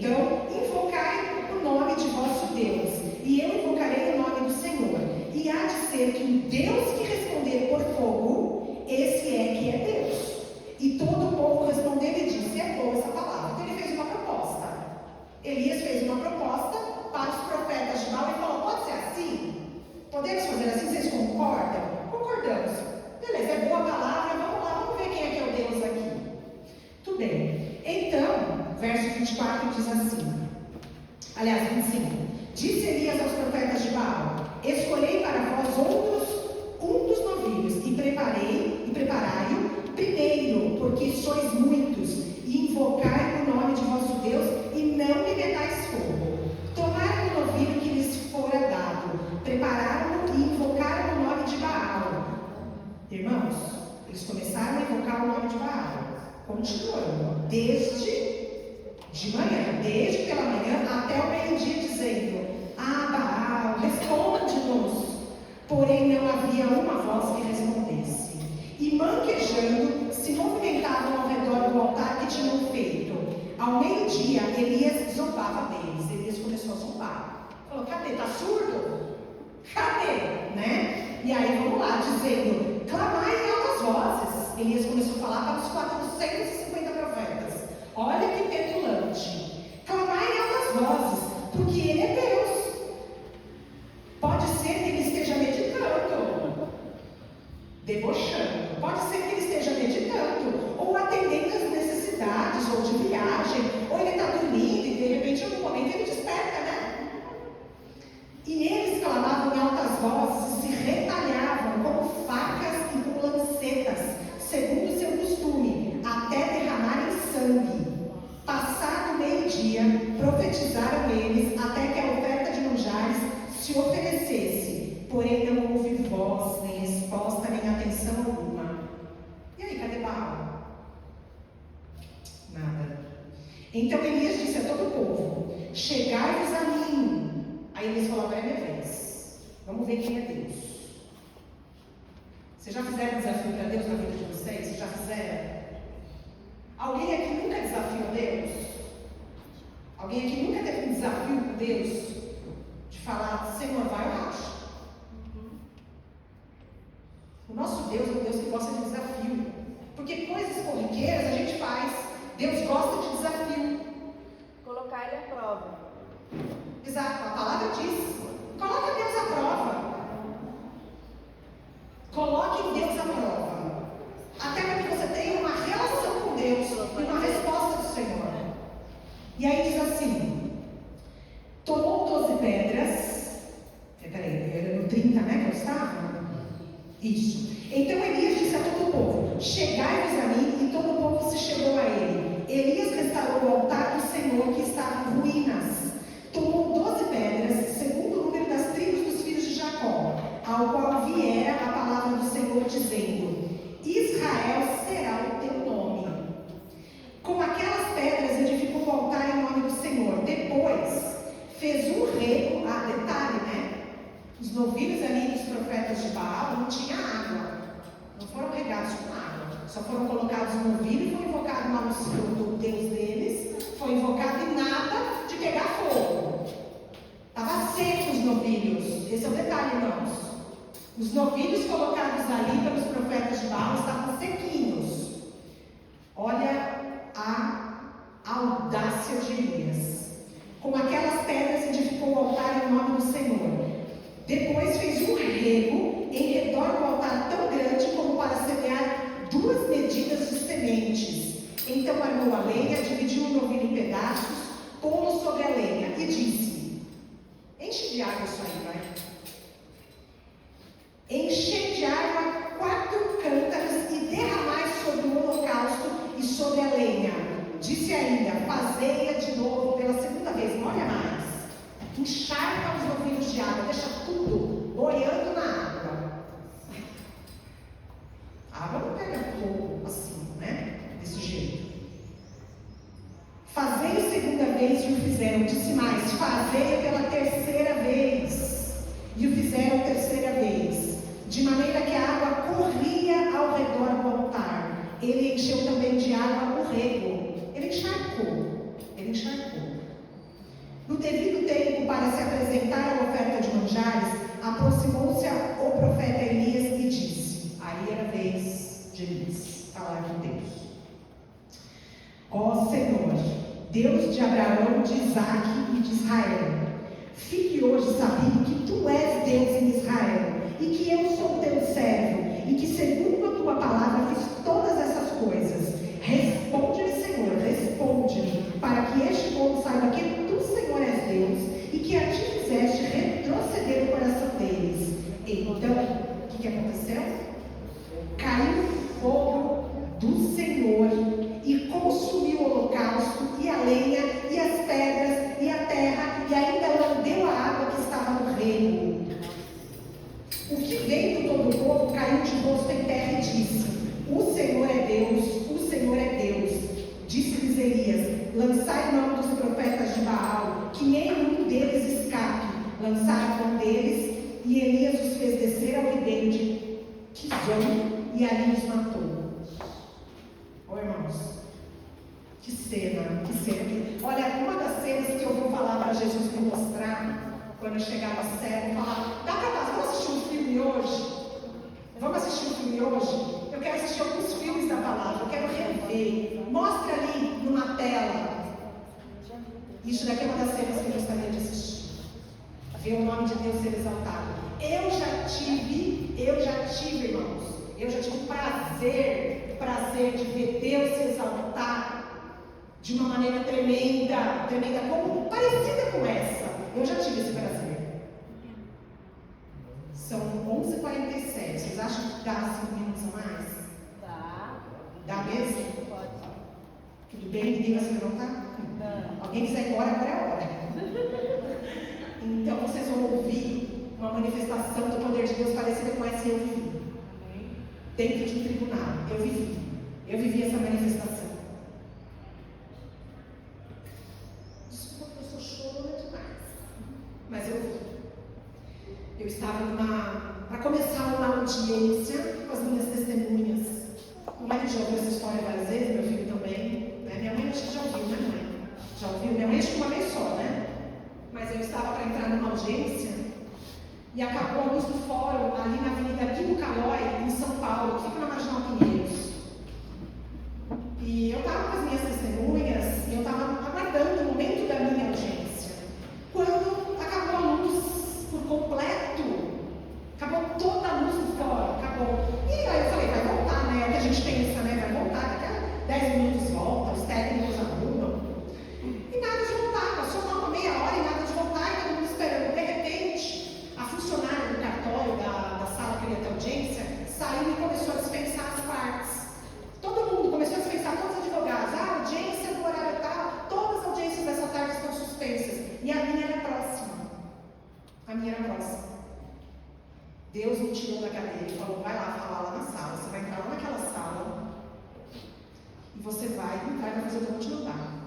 Speaker 2: Então, invocai o nome de vosso Deus, e eu invocarei o nome do Senhor. E há de ser que o Deus que responder por fogo, esse é que é Deus. E todo o povo respondeu e disse: é boa essa palavra. Então ele fez uma proposta. Elias fez uma proposta para os profetas de Baal e falou: pode ser assim? Podemos fazer assim? Vocês concordam? Concordamos. Beleza, é boa a palavra, vamos lá, vamos ver quem é que é o Deus aqui. Tudo bem. Então, verso 24 diz assim, aliás, 25. Disse Elias aos profetas de Baal: escolhei para vós um dos novilhos e preparai-o primeiro, porque sois muitos, e invocai o nome de vosso Deus, e não lhe metais fogo. Tomaram o novilho que lhes fora dado, prepararam-no e invocaram o nome de Baal. Irmãos, eles começaram a invocar o nome de Baal, continuando, desde de manhã, desde pela manhã até o meio-dia, dizendo: ah, Baal, responde-nos. Porém não havia uma voz que respondesse. E manquejando, se movimentavam ao redor do altar que tinham feito. Ao meio-dia, Elias zombava deles. Elias começou a zombar. Falou: cadê? Tá surdo? Cadê? Né? E aí vamos lá, dizendo: clamai em altas vozes. Elias começou a falar para os 450 profetas. Olha que petulante. Clamai em altas vozes, porque ele é Deus. Pode ser que ele esteja meditando, debochando. Pode ser que ele esteja meditando, ou atendendo às necessidades, ou de viagem, ou ele está dormindo e de repente em algum momento ele desperta, né? E eles clamavam em altas vozes e se retalhavam com facas e com lancetas, segundo o seu costume, até derramarem sangue. Passado o meio-dia, profetizaram eles até que a oferta de manjares se oferecesse, porém não houve voz, nem resposta, nem atenção alguma. E aí, cadê Baal? Nada. Então Elias disse a todo o povo: chegai-vos a mim. Aí eles falaram: é minha vez. Vamos ver quem é Deus. Vocês já fizeram desafio para Deus na vida de vocês? Vocês já fizeram? Alguém aqui nunca desafiou Deus? Alguém aqui nunca teve um desafio com Deus? De falar: Senhor, vai ou racha? O nosso Deus é um Deus que gosta de desafio. Porque coisas corriqueiras a gente faz. Deus gosta de desafio.
Speaker 5: Colocar ele à prova.
Speaker 2: Exato, a palavra diz: coloque Deus à prova. Coloque Deus à prova. Até para que você tenha uma relação com Deus e uma resposta do Senhor. E aí diz assim: tomou 12 pedras. Peraí, era no 30, né, que eu estava? Isso. Então Elias disse a todo o povo: chegai-vos a mim, e todo o povo se chegou a ele. Elias restaurou o altar do Senhor que estava em ruínas. Tomou 12 pedras, segundo o número das tribos dos filhos de Jacó, ao qual viera a palavra do Senhor, dizendo: Israel será o teu nome. Com aquelas pedras edificou o altar em nome do Senhor. Depois fez um rego. Detalhe, né? Os novilhos ali dos profetas de Baal não tinha água. Não foram regados com água. Só foram colocados no novilho, foi invocado o nome do Deus deles. Foi invocado e nada de pegar fogo. Estava seco os novilhos. Esse é o detalhe, irmãos. Os novilhos colocados ali pelos profetas de Baal estavam sequinhos. Olha a audácia de Elias. Com aquelas pedras edificou o altar em nome do Senhor. Depois fez um rego em redor do altar tão grande como para semear 2 medidas de sementes. Então armou a lenha, dividiu o novilho em pedaços, pô-lo sobre a lenha e disse: enche de água isso aí, vai. Enchei de água 4 cântaros e derramai sobre o holocausto e sobre a lenha. Disse ainda: fazei-a de novo pela segunda vez. Não olha mais. Encharca os novilhos de água, deixa tudo boiando na água. A água não pega fogo assim, né? Desse jeito. Fazei a segunda vez e o fizeram. Disse mais: fazei pela terceira vez. E o fizeram a terceira vez. De maneira que a água corria ao redor do altar. Ele encheu também de água o rego. Ele encharcou. No devido tempo, para se apresentar a oferta de manjares, aproximou-se o profeta Elias e disse, aí era a vez de Elias falar com Deus. Ó Senhor, Deus de Abraão, de Isaque e de Israel, fique hoje sabido que Tu és Deus em Israel, e que eu sou Teu servo, e que segundo a Tua palavra fiz todas essas coisas. Responde-me, Senhor, responde-me, para que este povo saiba que Tu, Senhor, és Deus, e que a Ti fizeste retroceder o coração deles. Então, o que aconteceu? Caiu fogo do Senhor e consumiu o holocausto, e a lenha, e as pedras, e a terra, e ainda lambeu a água que estava no rego. O que veio todo o povo caiu de rosto em terra e disse, o Senhor é Deus, o Senhor é Deus. Disse-lhes Elias, lançai mão dos profetas de Baal, que nenhum deles escape. Lançaram mão deles, e Elias os fez descer ao ribeiro de Quizon, e ali os matou. Ô irmãos, que cena, que cena. Olha, uma das cenas que eu vou falar para Jesus me mostrar, quando eu chegar no céu, eu vou falar, dá para nós, vamos assistir um filme hoje? Vamos assistir um filme hoje? Eu quero assistir alguns filmes da palavra, eu quero rever. Mostra ali numa tela. Isso daqui é uma das cenas que eu gostaria de assistir. Ver o nome de Deus ser exaltado. Eu já tive, irmãos, eu já tive o prazer de ver Deus se exaltar de uma maneira tremenda, como parecida com essa. Eu já tive esse prazer. São 11h47. Vocês acham que dá 5 minutos a mais? Dá mesmo?
Speaker 5: Pode.
Speaker 2: Tudo bem? Ninguém vai se levantar? Alguém quiser ir embora, agora é a hora. Então vocês vão ouvir uma manifestação do poder de Deus parecida com essa que eu vivi. Dentro de um tribunal. Eu vivi essa manifestação. Desculpa, eu sou chorona demais. Mas eu vi. Eu estava para começar uma audiência com as minhas testemunhas. O marido já ouviu essa história várias vezes, meu filho também. Né? Minha mãe acho que já ouviu, né, mãe? Já ouviu? Minha mãe acho que uma vez só, né? Mas eu estava para entrar numa audiência e acabou a luz do fórum ali na Avenida Guido Calói, em São Paulo, que fica na Marginal Pinheiros. E eu estava com as minhas testemunhas e eu estava aguardando o momento da minha audiência. Quando acabou a luz por completo, acabou toda a luz do fórum, acabou. E aí eu falei, vai voltar, né? É o que a gente pensa, né? Vai voltar, daqui a 10 minutos volta, os técnicos arrumam. E nada de voltar, passou uma meia hora e nada de voltar, e todo mundo esperando. De repente, a funcionária do cartório, da sala que eu ia ter audiência, saiu e começou a dispensar as partes. Todo mundo começou a dispensar, todos os advogados. Ah, audiência do horário tal, todas as audiências dessa tarde estão suspensas. E a minha era próxima. A minha era próxima. Deus me tirou da cadeira e falou, vai lá falar lá na sala. Você vai entrar lá naquela sala e você vai entrar e vai fazer o que eu vou te mandar.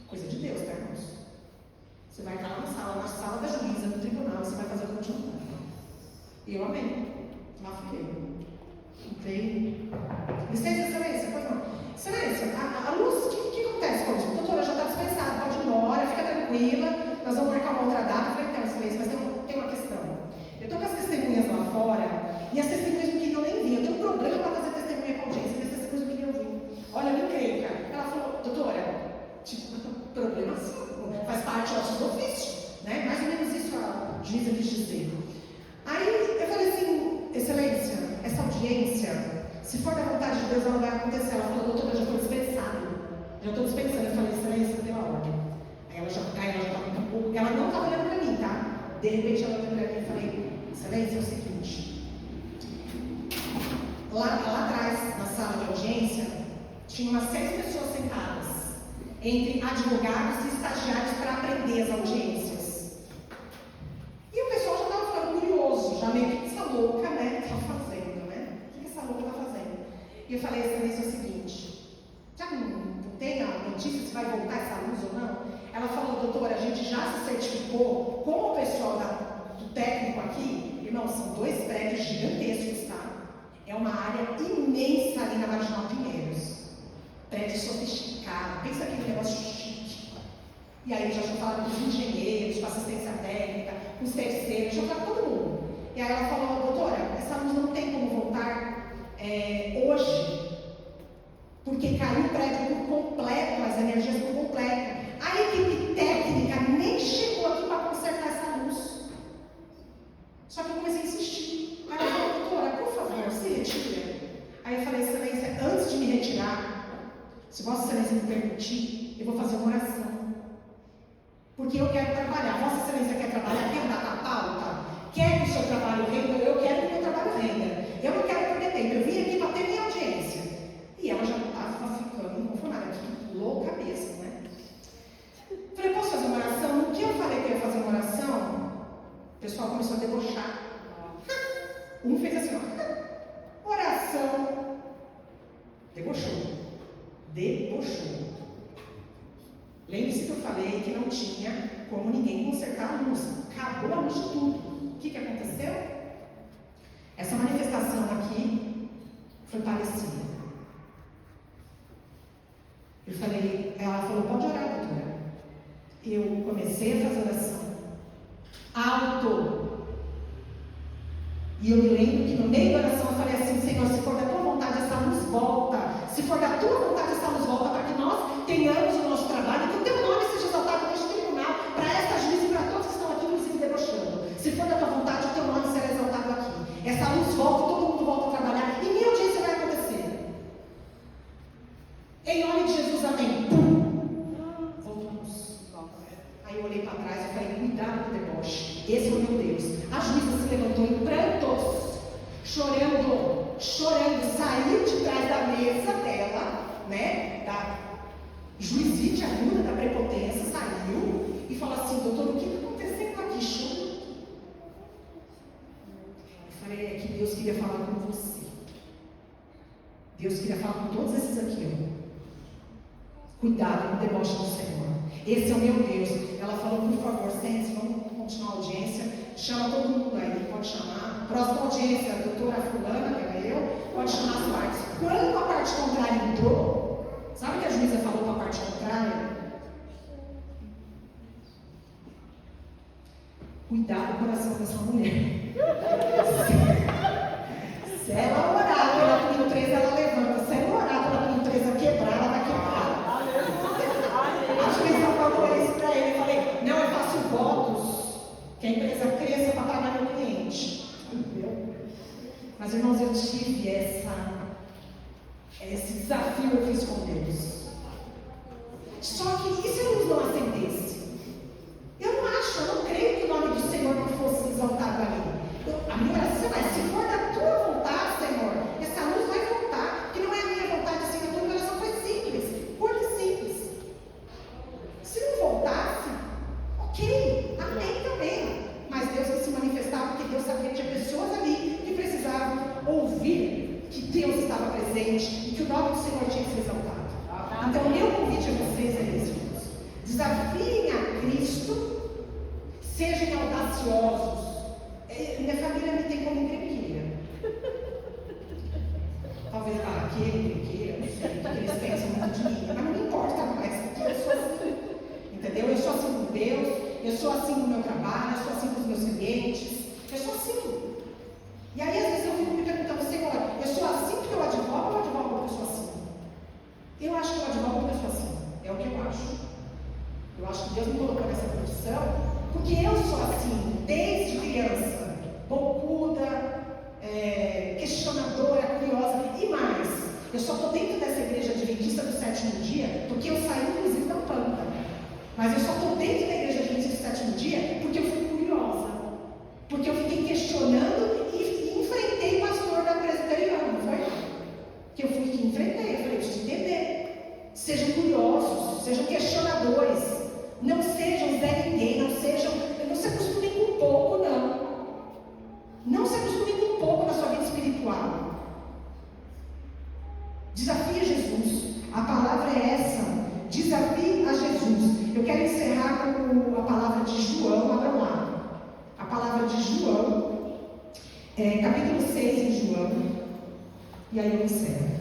Speaker 2: Coisa de Deus, tá, irmãos? Você vai entrar lá na sala da juíza, no tribunal, você vai fazer o que eu vou te mandar. E eu amei. Lá fui eu. Entrei. Licença, excelência, pois não. Excelência, a luz, o que acontece com isso? Doutora, já está dispensada, pode ir embora, fica tranquila, nós vamos marcar uma outra data. Eu falei, então, excelência, mas tem uma questão. Eu estou com as testemunhas lá fora, e as testemunhas não queriam nem vir. Eu tenho um problema para fazer testemunha com audiência, e as testemunhas não queriam vir. Olha, eu não creio, cara. Ela falou, doutora, problema sim, faz parte do ofício, né? Mais ou menos isso a juíza quis dizer. Aí eu falei assim, excelência, essa audiência, se for da vontade de Deus, ela vai acontecer. Ela falou, doutora, eu já estou dispensado. Já estou dispensando. Eu falei, excelência, deu a ordem. Aí ela já estava um pouco, ela não estava olhando para mim, tá? De repente ela olhou para mim e falei, excelência, é o seguinte. Lá atrás, na sala de audiência, tinha umas 6 pessoas sentadas, entre advogados e estagiários para aprender as audiências. E o pessoal já estava ficando curioso, já meio que essa louca, né, está fazendo, né? O que essa louca está fazendo? E eu falei, excelência, é o seguinte, já que não tem a notícia se vai voltar essa luz ou não? Ela falou, doutora, a gente já se certificou com o pessoal do técnico aqui, irmão, são 2 prédios gigantescos, tá? É uma área imensa ali na Marginal Pinheiros. Prédio sofisticado, pensa aquele negócio chique. E aí eu já tinha falado com os engenheiros, com a assistência técnica, com os terceiros, já falado com todo mundo. E aí ela falou, doutora, essa luz não tem como voltar hoje, porque caiu o prédio por completo, as energias por completo. A equipe técnica nem chegou aqui para consertar essa luz. Só que eu comecei a insistir. Aí ela falou, doutora, por favor, se retira. Aí eu falei, excelência, antes de me retirar, se Vossa Excelência me permitir, eu vou fazer uma oração. Porque eu quero trabalhar. Vossa Excelência quer trabalhar, quer dar a pauta, quer que o seu trabalho renda, eu quero que o meu trabalho renda. Eu não quero perder tempo, eu vim aqui para ter minha audiência. E ela já estava ficando inconformada, que pulou a cabeça, né? Falei, posso fazer uma oração? No que eu falei que eu ia fazer uma oração, o pessoal começou a debochar. Um fez assim, ó, oração. Debochou. Lembre-se que eu falei que não tinha como ninguém consertar a luz. Acabou a luz de tudo. O que aconteceu? Essa manifestação aqui foi parecida. Ela falou, pode orar, doutora. Eu comecei a fazer oração alto. E eu me lembro que no meio da oração eu falei assim, Senhor, se for da tua vontade essa luz volta. Se for da tua vontade essa luz volta para que nós tenhamos o nosso trabalho, que o teu nome seja exaltado neste tribunal, para esta juiz e para todos que estão aqui, inclusive debochando. Se for da tua vontade, o teu nome será exaltado aqui. Essa luz volta, todo mundo volta a trabalhar e minha audiência vai acontecer. Em nome de Jesus, amém. Voltamos. Aí eu olhei para trás e falei, cuidado com o deboche. Esse é o meu Deus. A juíza se levantou em prantos, chorando, saiu de trás da mesa dela, né, da juizite aguda, da prepotência, saiu e falou assim, doutor, o que está acontecendo aqui? Chorando. Eu falei, é que Deus queria falar com você. Deus queria falar com todos esses aqui, ó. Cuidado com o deboche do Senhor. Esse é o meu Deus. Ela falou, por favor, sente-se, vamos continuar a audiência. Chama todo mundo aí, pode chamar. Próxima audiência, a doutora fulana, que era eu, pode chamar as partes. Quando a parte contrária entrou, sabe o que a juíza falou para a parte contrária? Cuidado com o coração dessa mulher. Se ela orar pela tua empresa, ela levanta. Se ela orar pela tua empresa quebrar, ela vai quebrar. A juíza falou isso para ele. Eu falei, não, eu faço votos que a empresa cresça para pagar meu cliente. Entendeu? Mas, irmãos, eu tive esse desafio eu fiz com Deus. Só que, e se a luz não acendesse? Eu não creio que o nome do Senhor não fosse exaltado ali. A minha oração é, se for da tua vontade, Senhor, essa luz vai voltar, que não é a minha vontade, assim, a tua oração foi simples, curta e simples. Se não voltasse, ok, amém também. Mas Deus quis se manifestar, porque Deus sabia que tinha pessoas ali que precisavam ouvir que Deus estava presente e que o nome do Senhor tinha que ser exaltado. Então, o meu convite a vocês é esse, irmãos. Desafiem a Cristo, sejam audaciosos. Minha família me tem como encrenqueira. Talvez aquele encrenqueira, não sei, porque eles pensam muito de mim, mas não me importa mais, porque eu sou assim. Entendeu? Eu sou assim com Deus, eu sou assim no meu trabalho, eu sou assim com os meus clientes, eu sou assim. E aí às vezes eu fico me perguntando, Senhor, eu sou assim porque eu advogo ou eu advogo porque eu sou assim? Eu acho que eu advogo porque eu sou assim, é o que eu acho. Eu acho que Deus me colocou nessa profissão porque eu sou assim, desde criança, bocuda, questionadora, curiosa e mais. Eu só estou dentro dessa igreja adventista do sétimo dia porque eu saí inclusive da planta. Mas eu só estou dentro da igreja adventista do sétimo dia porque eu fui curiosa. Porque eu fiquei questionando e enfrentei o pastor da presbiteriana, não foi? Que eu fui que enfrentei, eu falei, preciso entender. Sejam curiosos, sejam questionadores. Não sejam Zé Ninguém, não se acostumem com pouco, não. Não se acostumem com pouco na sua vida espiritual. Desafie Jesus. A palavra é essa. Desafie a Jesus. Eu quero encerrar com a palavra de João, abram lá. A palavra de João, capítulo 6 em João. E aí eu encerro.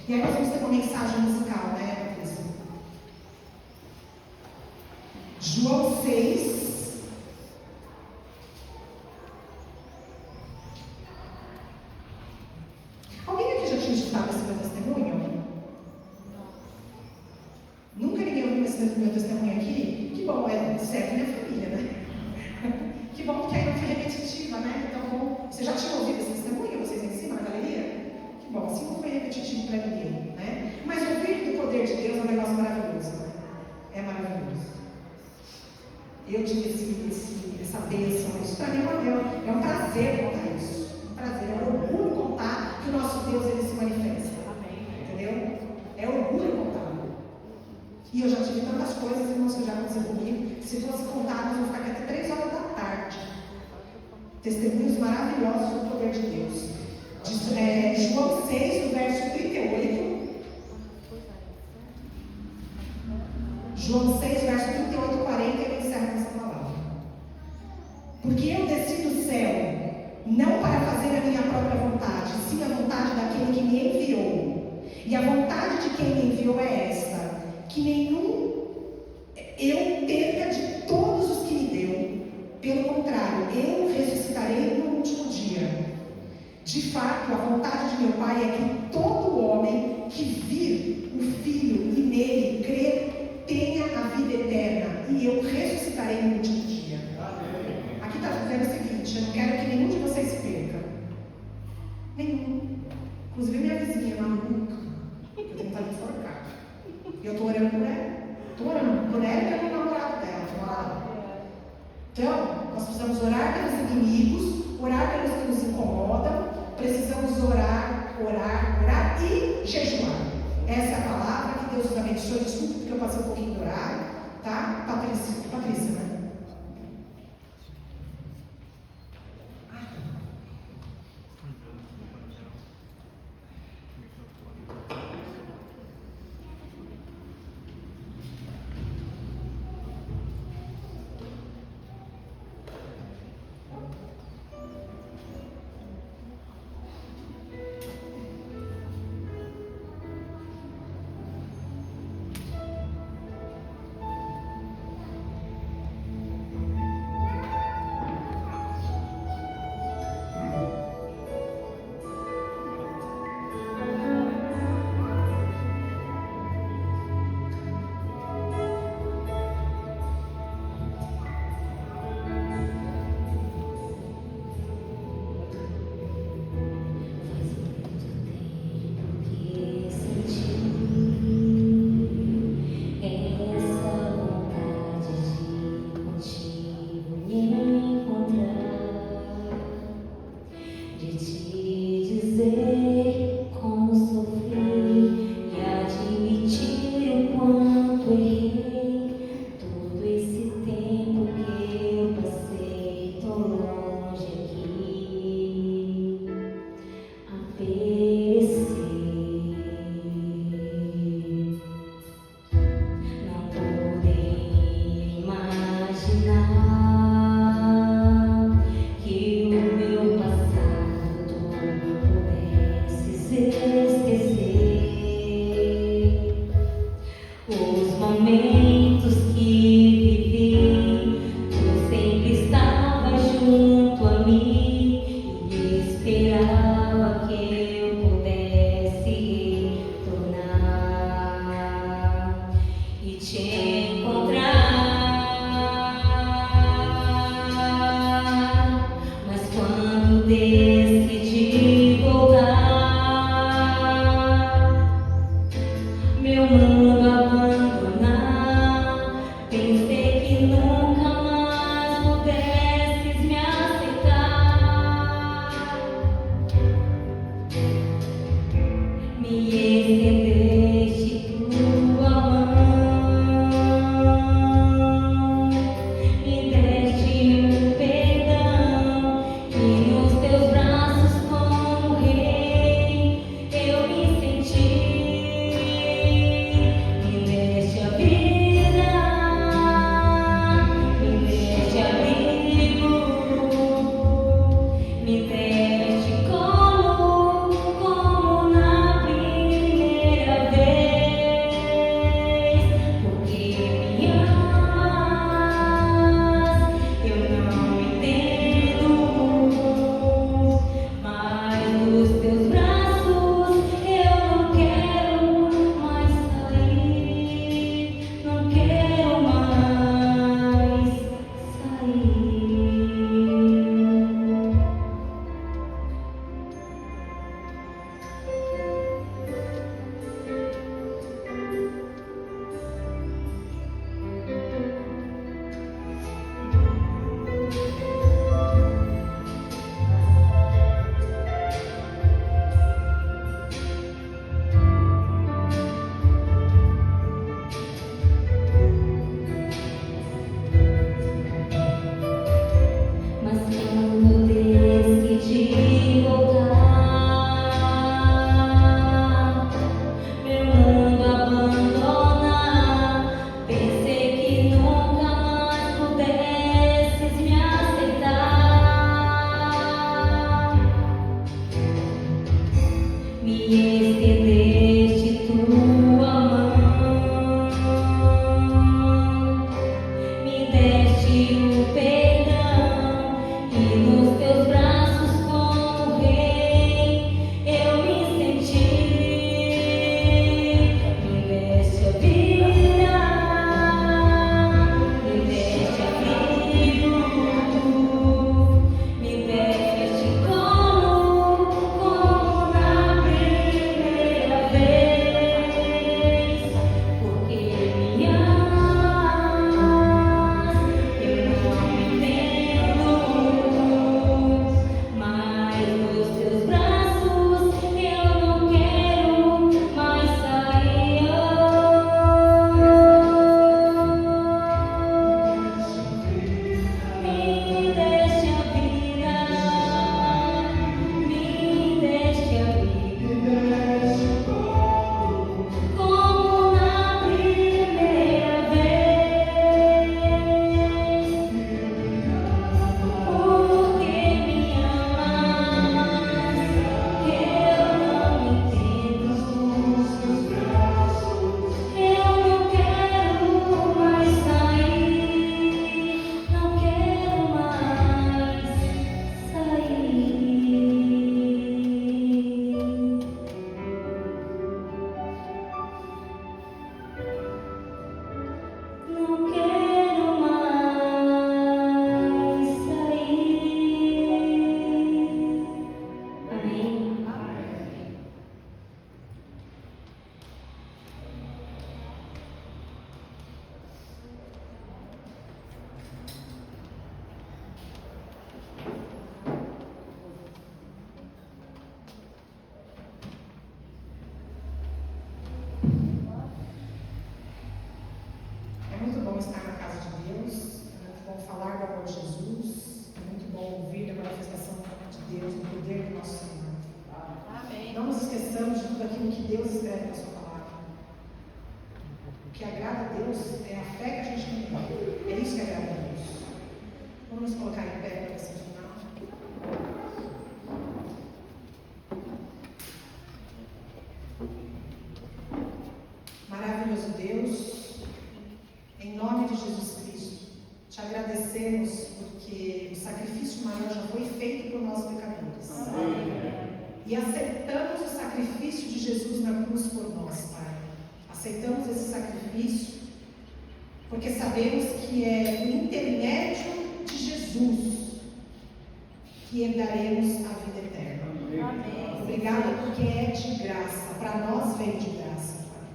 Speaker 2: E aí nós vamos ter uma mensagem musical, né, Patrícia? João 6. Alguém aqui já tinha escutado esse meu testemunho? Nunca ninguém ouviu esse meu testemunho aqui? Que bom, serve minha família, né? Que bom, porque aí não foi repetitiva, né? Então, bom, você já tinha ouvido esse testemunho? Vocês em cima na galeria? Que bom, assim não foi repetitivo para ninguém, né? Mas ouvir do poder de Deus é um negócio maravilhoso, né? É maravilhoso. Eu tive essa bênção, isso para mim é um prazer contar isso. Um prazer, é um orgulho contar que o nosso Deus ele se manifesta. Entendeu? É orgulho contar. E eu já tive tantas coisas, irmãos, que já aconteceu comigo. Se fosse contar, nós vamos ficar aqui até 3 horas da tarde. Testemunhos maravilhosos do poder de Deus. João 6, no verso 38. João 6, verso 38 e 40, eu encerro com essa palavra. Porque eu desci do céu, não para fazer a minha própria vontade, sim a vontade daquele que me enviou. E a vontade de quem me enviou é esta: que nenhum eu perca de todos os que me deu. Pelo contrário, eu ressuscitarei no último dia. De fato, a vontade de meu Pai é que todo homem que vir o Filho e nele crer tenha a vida eterna, e eu ressuscitarei no último dia. Aqui está dizendo o seguinte: eu não quero que nenhum de vocês se perca. Nenhum. Inclusive minha vizinha, maluca, eu tenho vontade de enforcar. E eu estou orando por ela. Estou orando por ela e pelo namorado dela. Então, nós precisamos orar pelos inimigos, orar pelos que nos incomodam, precisamos orar e jejuar. Essa é a palavra, que Deus nos abençoe. Desculpe porque eu passei um pouquinho do horário, tá? Patrícia, né? E aceitamos o sacrifício de Jesus na cruz por nós, Pai. Aceitamos esse sacrifício porque sabemos que é por intermédio de Jesus que herdaremos a vida eterna. Amém. Obrigada porque é de graça, para nós veio de graça, Pai.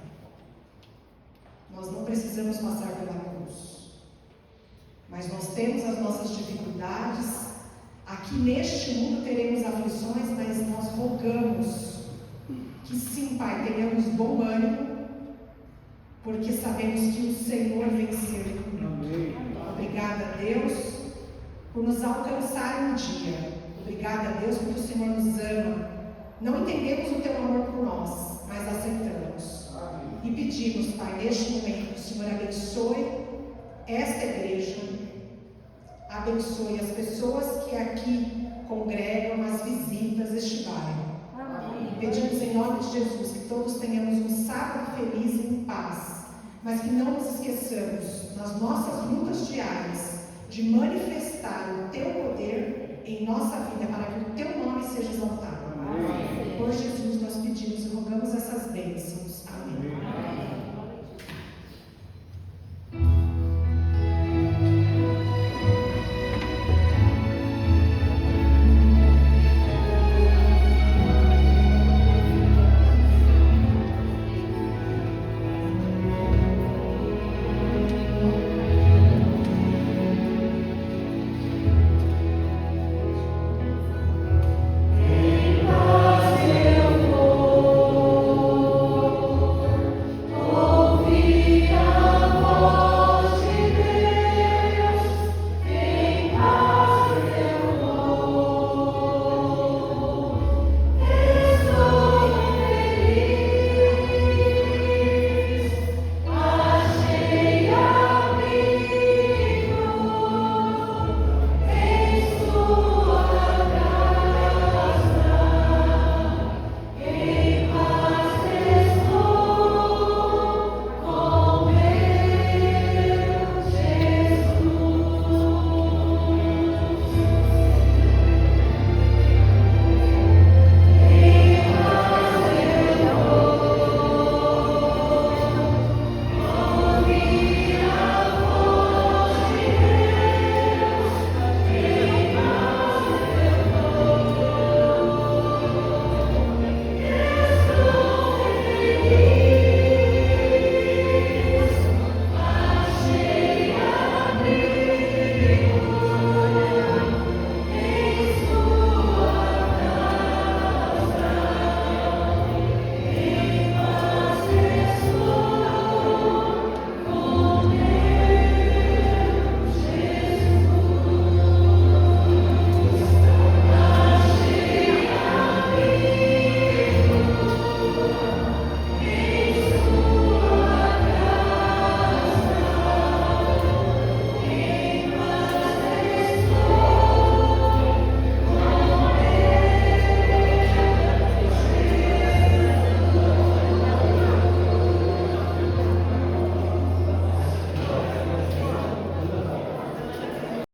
Speaker 2: Nós não precisamos passar pela cruz, mas nós temos as nossas dificuldades. Aqui neste mundo teremos aflições, mas nós rogamos que sim, Pai, tenhamos bom ânimo, porque sabemos que o Senhor venceu. Obrigada, Deus, por nos alcançar um dia. Obrigada, Deus, porque o Senhor nos ama. Não entendemos o Teu amor por nós, mas aceitamos. E pedimos, Pai, neste momento, que o Senhor abençoe esta igreja, abençoe as pessoas que aqui congregam, as visitas, este bairro. E pedimos em nome de Jesus que todos tenhamos um sábado feliz e em paz, mas que não nos esqueçamos, nas nossas lutas diárias, de manifestar o Teu poder em nossa vida, para que o Teu nome seja exaltado. Por Jesus nós pedimos e rogamos essas bênçãos. Amém.